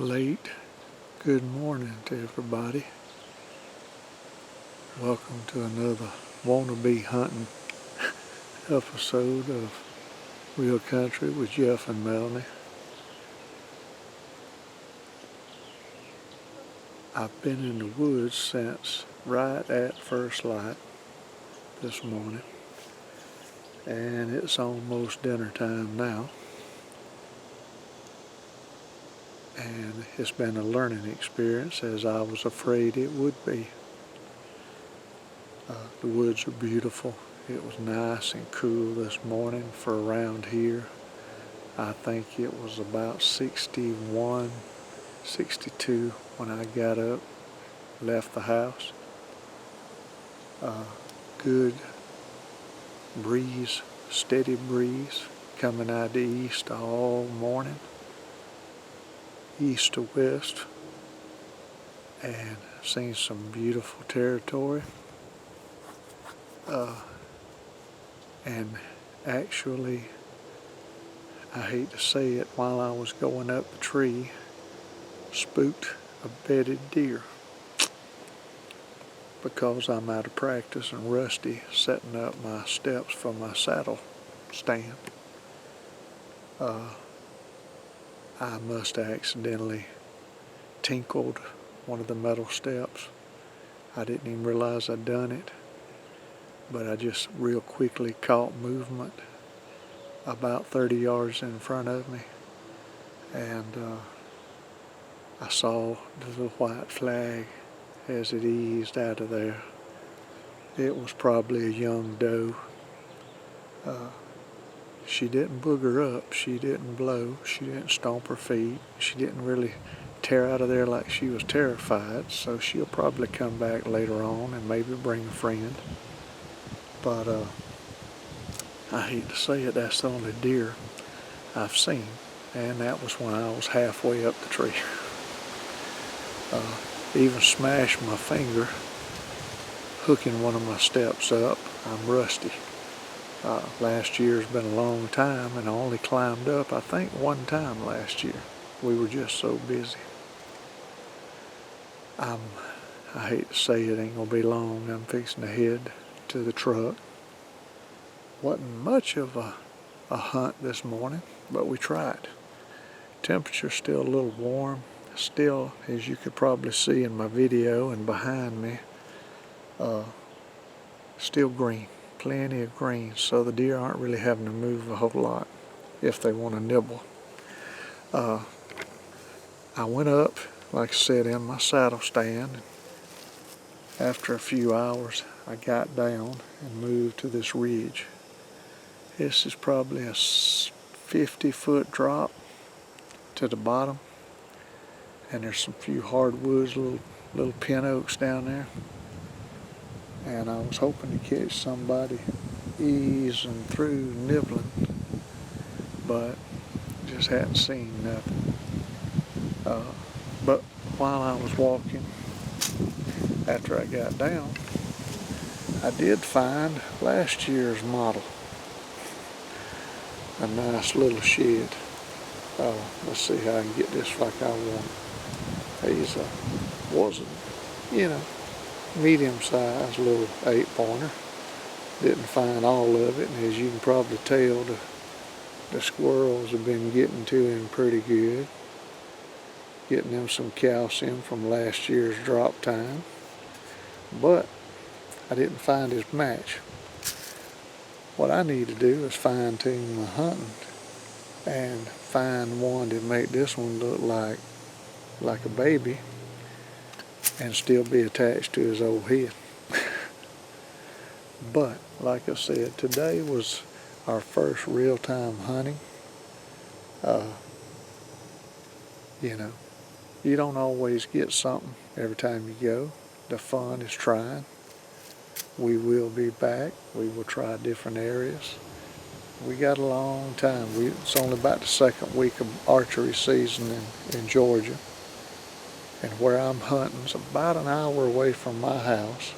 late good morning to everybody. Welcome to another wannabe hunting episode of Real Country with Jeff and Melanie. I've been in the woods since right at first light this morning, and it's almost dinner time now. And it's been a learning experience, as I was afraid it would be. The woods are beautiful. It was nice and cool this morning for around here. I think it was about 61, 62 when I got up, left the house. Good breeze, steady breeze coming out of the east all morning, east to west, and seen some beautiful territory. And actually, I hate to say it, while I was going up the tree, spooked a bedded deer because I'm out of practice and rusty setting up my steps for my saddle stand. I must have accidentally tinkled one of the metal steps. I didn't even realize I'd done it, but I just real quickly caught movement about 30 yards in front of me, and I saw the little white flag as it eased out of there. It was probably a young doe. She didn't booger up, she didn't blow, she didn't stomp her feet, she didn't really tear out of there like she was terrified, so she'll probably come back later on and maybe bring a friend. But I hate to say it, that's the only deer I've seen, and that was when I was halfway up the tree. Even smashed my finger hooking one of my steps up. I'm rusty. Last year's been a long time, and I only climbed up, I think, one time last year. We were just so busy. I hate to say it, ain't gonna be long. I'm fixing to head to the truck. Wasn't much of a hunt this morning, but we tried. Temperature's still a little warm. Still, as you could probably see in my video and behind me, still green. Plenty of green, so the deer aren't really having to move a whole lot if they want to nibble. I went up, like I said, in my saddle stand. After a few hours, I got down and moved to this ridge. This is probably a 50-foot drop to the bottom, and there's some few hardwoods, little pin oaks down there. And I was hoping to catch somebody easing through nibbling, but just hadn't seen nothing. But while I was walking, after I got down, I did find last year's model. A nice little shed. Let's see how I can get this like I want. He's wasn't, medium-sized little 8-pointer. Didn't find all of it, and as you can probably tell, the squirrels have been getting to him pretty good. Getting them some calcium from last year's drop time. But I didn't find his match. What I need to do is fine-tune my hunting and find one to make this one look like a baby and still be attached to his old head. But like I said, today was our first real-time hunting. You don't always get something every time you go. The fun is trying. We will be back. We will try different areas. We got a long time. It's only about the second week of archery season in Georgia. And where I'm hunting is about an hour away from my house.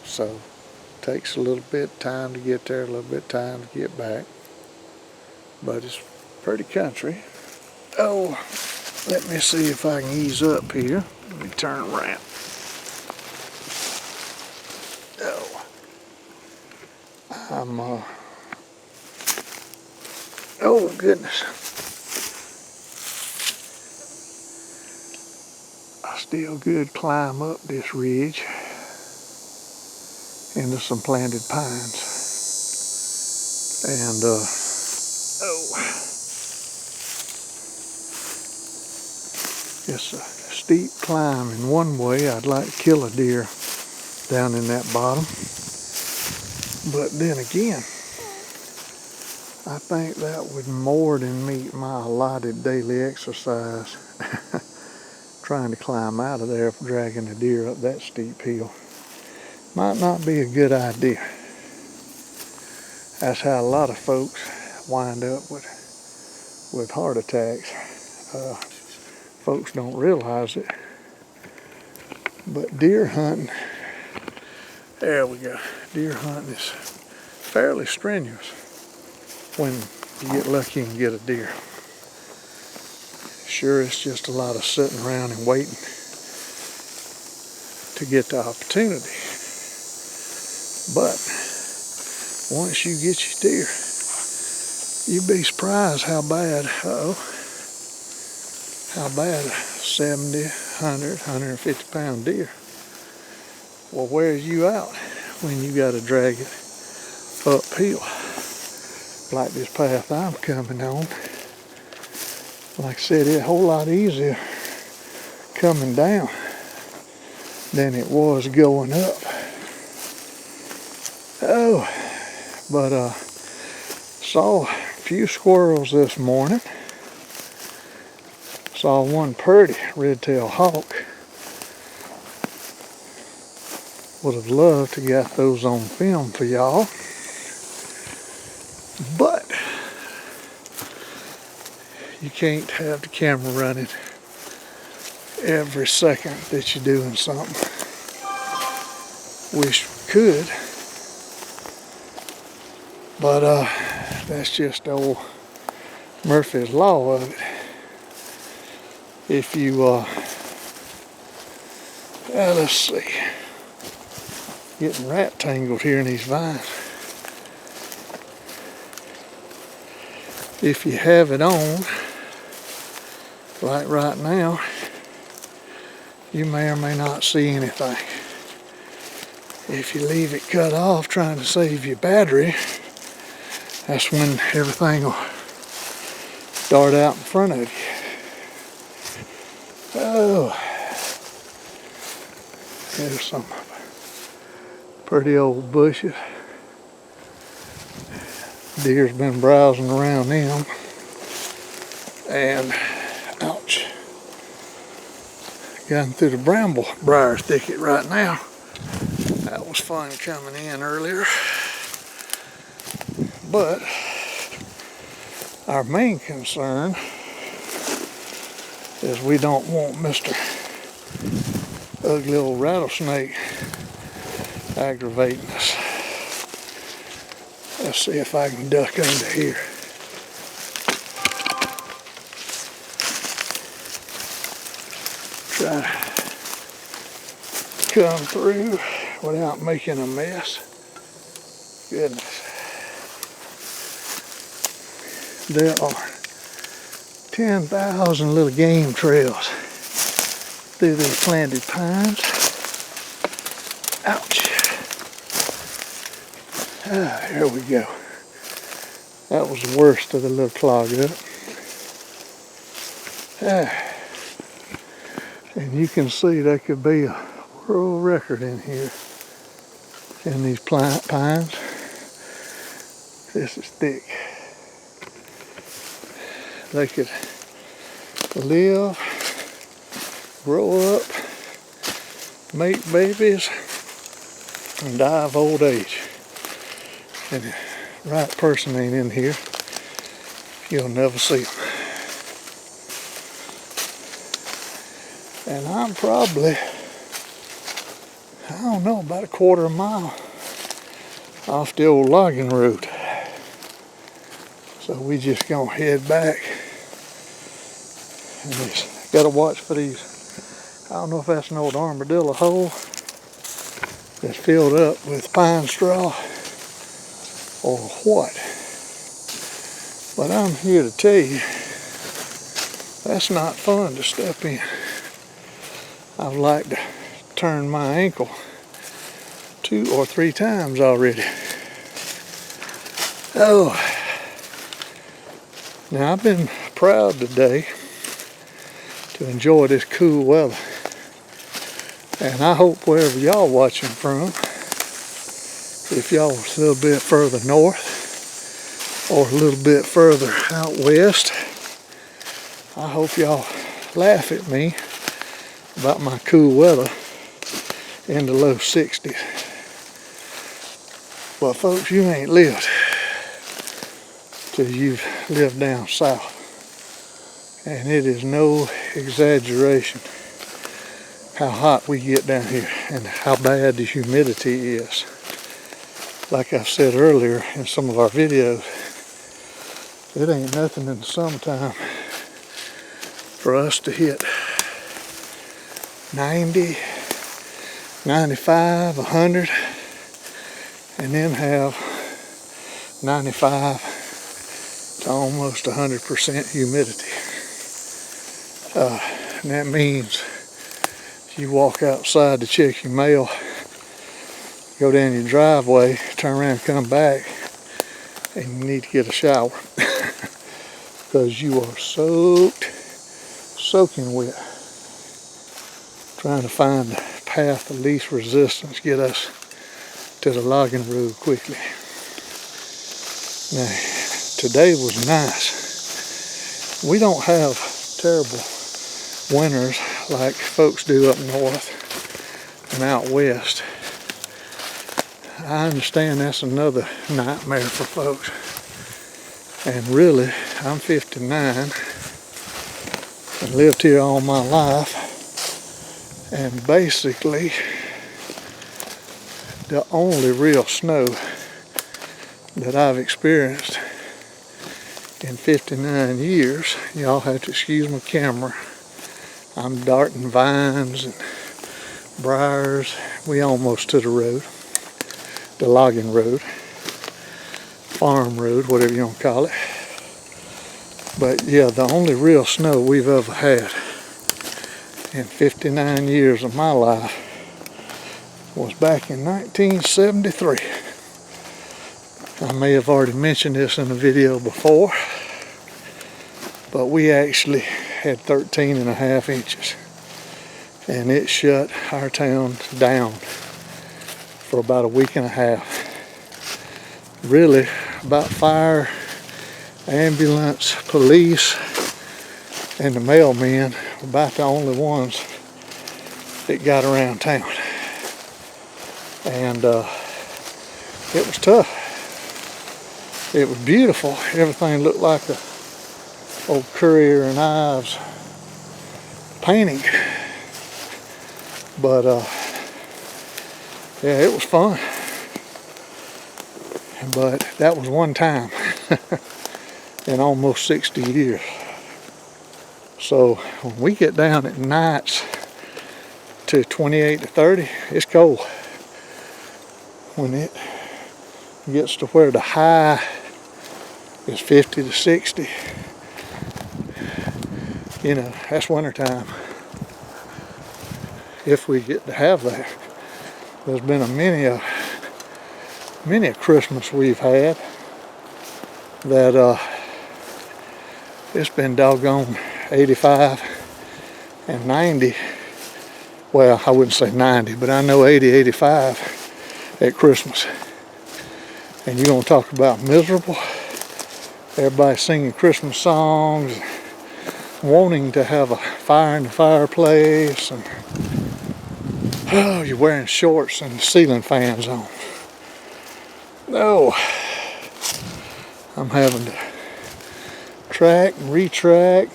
So it takes a little bit of time to get there, a little bit of time to get back. But it's pretty country. Oh, Let me see if I can ease up here. Let me turn around. Oh. Oh goodness. I still could climb up this ridge into some planted pines. And, it's a steep climb in one way. I'd like to kill a deer down in that bottom. But then again, I think that would more than meet my allotted daily exercise trying to climb out of there, dragging a deer up that steep hill. Might not be a good idea. That's how a lot of folks wind up with heart attacks. Folks don't realize it. But deer hunting, there we go. Deer hunting is fairly strenuous when you get lucky and get a deer. Sure, it's just a lot of sitting around and waiting to get the opportunity. But once you get your deer, you'd be surprised how bad, how bad a 70, 100, 150 pound deer will wear you out when you got to drag it uphill. Like this path I'm coming on. Like I said, it's a whole lot easier coming down than it was going up. Oh, but saw a few squirrels this morning. Saw one pretty red-tailed hawk. Would have loved to get those on film for y'all. But you can't have the camera running every second that you're doing something. Wish we could. But that's just old Murphy's Law of it. If you, let's see, getting rat tangled here in these vines. If you have it on, like right now, you may or may not see anything. If you leave it cut off trying to save your battery, that's when everything will dart out in front of you. Oh, there's some pretty old bushes. Deer's been browsing around them. And, ouch, gotten through the bramble briar thicket right now. That was fun coming in earlier. But our main concern is we don't want Mr. Ugly old rattlesnake aggravating us. Let's see if I can duck under here. Try to come through without making a mess. Goodness. There are 10,000 little game trails through these planted pines. Ouch. Ah, here we go. That was the worst of the little clog up. Ah. And you can see there could be a world record in here in these pines. This is thick. They could live, grow up, make babies, and die of old age. And the right person ain't in here, you'll never see them. And I'm probably, I don't know, about a quarter of a mile off the old logging road. So we just gonna head back And it's got to watch for these. I don't know if that's an old armadillo hole that's filled up with pine straw or what. But I'm here to tell you, that's not fun to step in. I've like to turn my ankle 2 or 3 times already. Oh, now I've been proud today to enjoy this cool weather. And I hope wherever y'all watching from, if y'all was a little bit further north or a little bit further out west, I hope y'all laugh at me about my cool weather in the low 60s. But folks, you ain't lived till you've lived down south. And it is no exaggeration how hot we get down here and how bad the humidity is. Like I said earlier in some of our videos, it ain't nothing in the summertime for us to hit 90, 95, 100, and then have 95 to almost 100% humidity. And that means you walk outside to check your mail, go down your driveway, turn around, come back, and you need to get a shower because you are soaking wet, trying to find the path of least resistance, get us to the logging road quickly. Now, today was nice. We don't have terrible winters like folks do up north and out west. I understand that's another nightmare for folks. And really, I'm 59 and lived here all my life. And basically, the only real snow that I've experienced in 59 years, y'all have to excuse my camera. I'm darting vines and briars. We almost to the road, the logging road, farm road, whatever you want to call it. But yeah, the only real snow we've ever had in 59 years of my life was back in 1973. I may have already mentioned this in a video before, but we actually had 13.5 inches, and it shut our town down for about a week and a half. Really, about fire, ambulance, police, and the mailmen were about the only ones that got around town. And it was tough. It was beautiful. Everything looked like a old Currier and Ives painting. But yeah, it was fun. But that was one time in almost 60 years. So when we get down at nights to 28 to 30, it's cold. When it gets to where the high is 50 to 60, you know, that's wintertime. If we get to have that. There's been many a Christmas we've had that it's been doggone 85 and 90. Well, I wouldn't say 90, but I know 80, 85 at Christmas. And you're going to talk about miserable. Everybody singing Christmas songs, wanting to have a fire in the fireplace, and oh, you're wearing shorts and ceiling fans on. No, I'm having to track and retrack,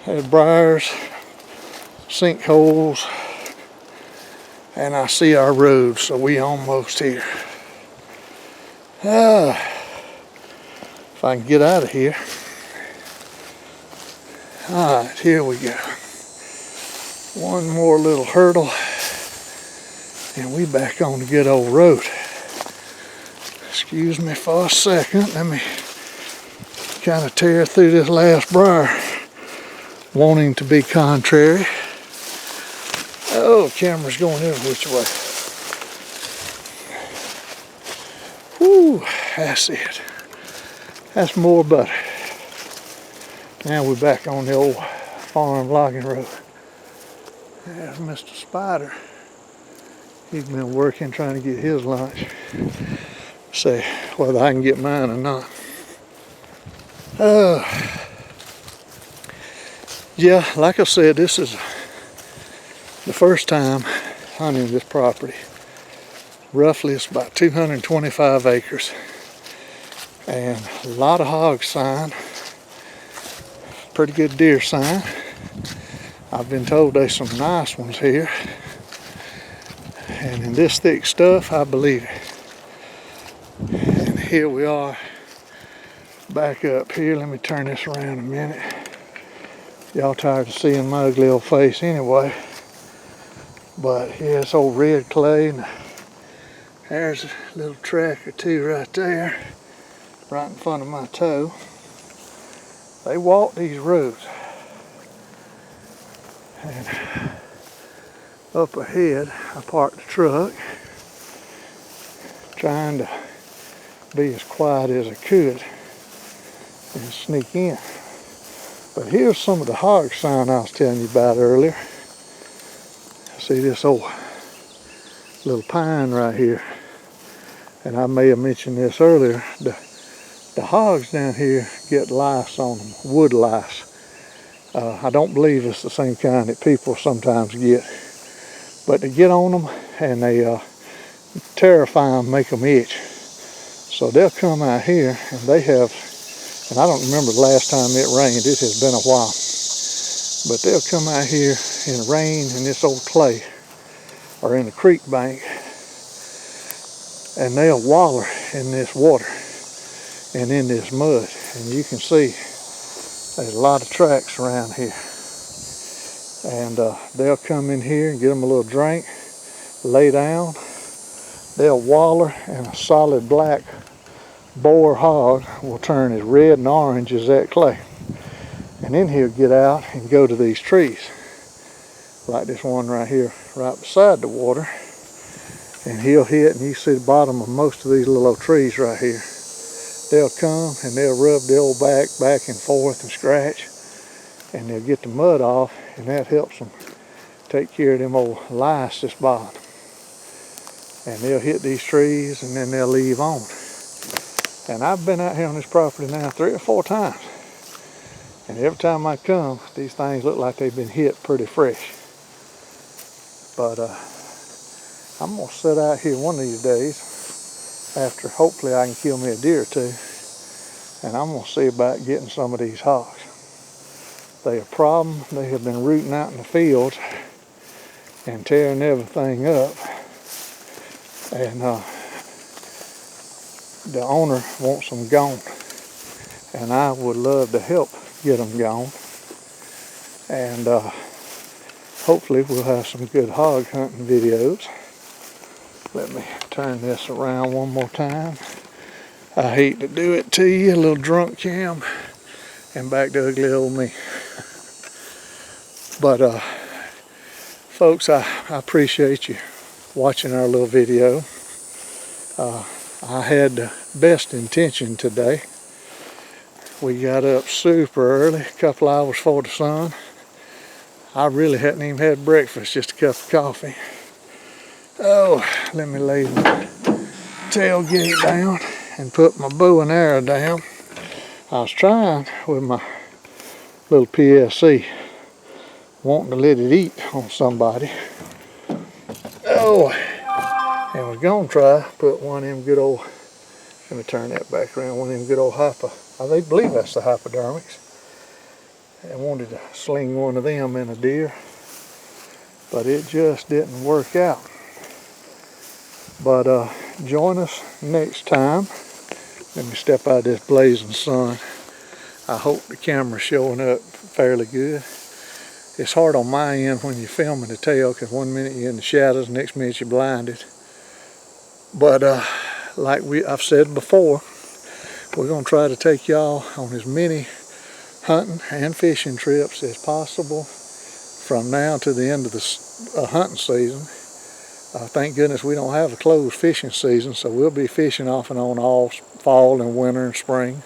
had briars, sinkholes, and I see our road, so we almost here. If I can get out of here, All right, here we go. One more little hurdle, and we back on the good old road. Excuse me for a second. Let me kind of tear through this last briar, wanting to be contrary. Oh, camera's going every which way. Whew, that's it. That's more butter. Now we're back on the old farm logging road. There's Mr. Spider. He's been working trying to get his lunch. See whether I can get mine or not. Yeah, like I said, this is the first time hunting this property. Roughly it's about 225 acres. And a lot of hog sign. Pretty good deer sign. I've been told there's some nice ones here. And in this thick stuff, I believe it. And here we are back up here. Let me turn this around a minute. Y'all tired of seeing my ugly old face anyway. But yeah, it's old red clay, and there's a little track or two right there, right in front of my toe. They walk these roads. And up ahead, I parked the truck, trying to be as quiet as I could and sneak in. But here's some of the hog sign I was telling you about earlier. See this old little pine right here. And I may have mentioned this earlier. The hogs down here get lice on them, wood lice. I don't believe it's the same kind that people sometimes get. But they get on them and they terrify them, make them itch. So they'll come out here and they have, and I don't remember the last time it rained, it has been a while. But they'll come out here in rain in this old clay or in a creek bank, and they'll waller in this water and in this mud. And you can see there's a lot of tracks around here. And they'll come in here and get them a little drink, lay down. They'll waller, and a solid black boar hog will turn as red and orange as that clay. And then he'll get out and go to these trees, like this one right here, right beside the water. And he'll hit, and you see the bottom of most of these little old trees right here. They'll come and they'll rub the old back and forth and scratch, and they'll get the mud off, and that helps them take care of them old lice that's bottom. And they'll hit these trees and then they'll leave on. And I've been out here on this property now 3 or 4 times. And every time I come, these things look like they've been hit pretty fresh. But I'm gonna sit out here one of these days, after hopefully I can kill me a deer or two, and I'm gonna see about getting some of these hogs. They're a problem. They have been rooting out in the fields and tearing everything up. And the owner wants them gone. And I would love to help get them gone. And hopefully we'll have some good hog hunting videos. Let me turn this around one more time. I hate to do it to you, a little drunk cam, and back to ugly old me. But folks, I appreciate you watching our little video. I had the best intention today. We got up super early, a couple hours before the sun. I really hadn't even had breakfast, just a cup of coffee. Oh, let me lay the tailgate down and put my bow and arrow down. I was trying with my little PSC, wanting to let it eat on somebody. Oh, and we're gonna try put one of them good old, let me turn that back around, one of them good old I believe that's the hypodermics. I wanted to sling one of them in a deer, but it just didn't work out. But join us next time. Let me step out of this blazing sun. I hope the camera's showing up fairly good. It's hard on my end when you're filming to tell, because one minute you're in the shadows, next minute you're blinded. But like I've said before, we're going to try to take y'all on as many hunting and fishing trips as possible from now to the end of the hunting season. Thank goodness we don't have a closed fishing season, so we'll be fishing off and on all fall and winter and spring.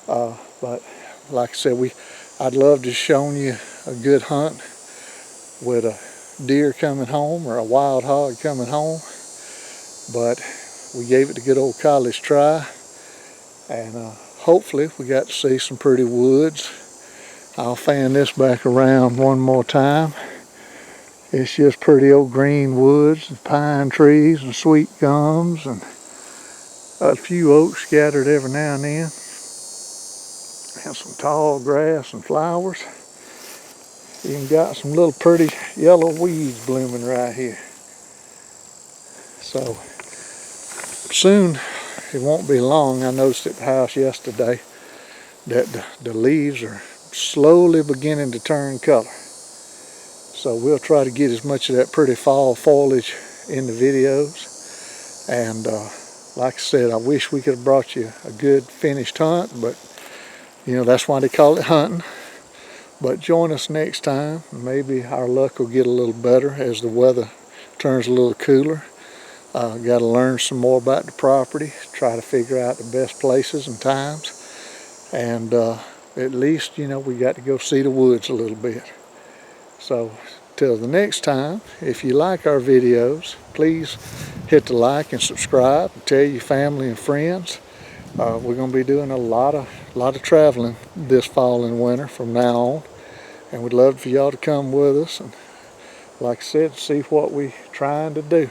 But like I said, I'd love to show you a good hunt with a deer coming home or a wild hog coming home. But we gave it a good old college try, and hopefully we got to see some pretty woods. I'll fan this back around one more time. It's just pretty old green woods and pine trees and sweet gums and a few oaks scattered every now and then. And some tall grass and flowers. Even got some little pretty yellow weeds blooming right here. So soon, it won't be long. I noticed at the house yesterday that the leaves are slowly beginning to turn color. So we'll try to get as much of that pretty fall foliage in the videos. And like I said, I wish we could have brought you a good finished hunt, but you know, that's why they call it hunting. But join us next time. Maybe our luck will get a little better as the weather turns a little cooler. Got to learn some more about the property, try to figure out the best places and times. And at least, you know, we got to go see the woods a little bit. So till the next time, if you like our videos, please hit the like and subscribe and tell your family and friends. We're going to be doing a lot of traveling this fall and winter from now on, and we'd love for y'all to come with us and, like I said, see what we're trying to do.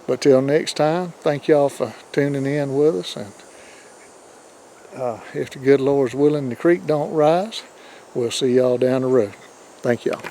But till next time, thank y'all for tuning in with us, and if the good Lord's willing, the creek don't rise, we'll see y'all down the road. Thank y'all.